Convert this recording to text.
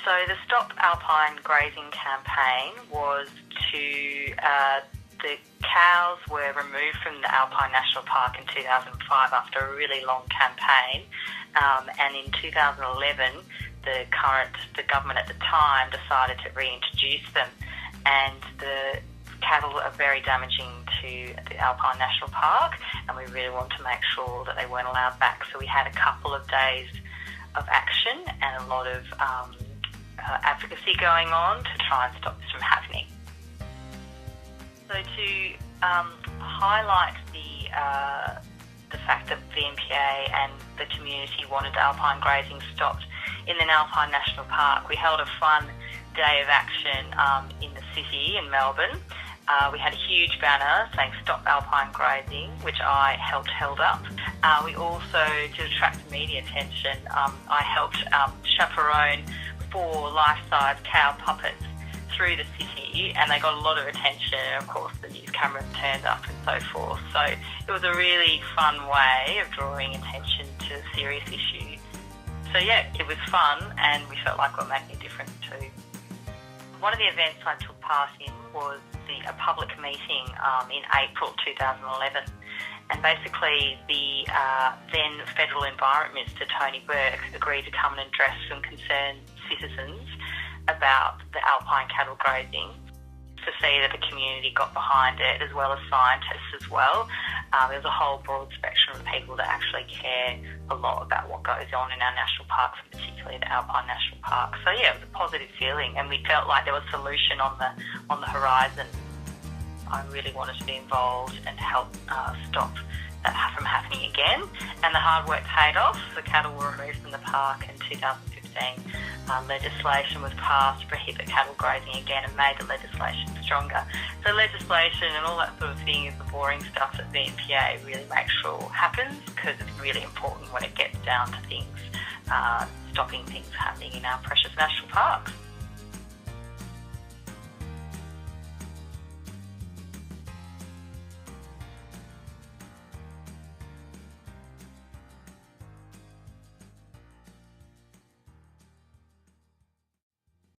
So the Stop Alpine Grazing campaign was the cows were removed from the Alpine National Park in 2005 after a really long campaign, and in 2011 the government at the time decided to reintroduce them, and the cattle are very damaging to the Alpine National Park, and we really want to make sure that they weren't allowed back. So we had a couple of days of action and a lot of advocacy going on to try and stop this from happening. So to highlight the fact that Vnpa and the community wanted alpine grazing stopped in the Alpine National Park, we held a fun day of action in the city in Melbourne. We had a huge banner saying Stop Alpine Grazing, which I helped held up. We also, to attract media attention, I helped chaperone 4 life-size cow puppets through the city, and they got a lot of attention. Of course, the news cameras turned up and so forth. So it was a really fun way of drawing attention to a serious issue. So yeah, it was fun, and we felt like we were making a difference too. One of the events I took part in was a public meeting in April 2011, and basically the then Federal Environment Minister Tony Burke agreed to come and address some concerned citizens about the alpine cattle grazing, to see that the community got behind it, as well as scientists as well. There's a whole broad spectrum of people that actually care a lot about what goes on in our national parks, and particularly the Alpine National Park. So yeah, it was a positive feeling, and we felt like there was a solution on the horizon. I really wanted to be involved and help stop that from happening again, and the hard work paid off. The cattle were removed from the park in 2015. Legislation was passed to prohibit cattle grazing again, and made the legislation stronger. So legislation and all that sort of thing is the boring stuff that Vnpa really makes sure happens, because it's really important when it gets down to things, stopping things happening in our precious national parks.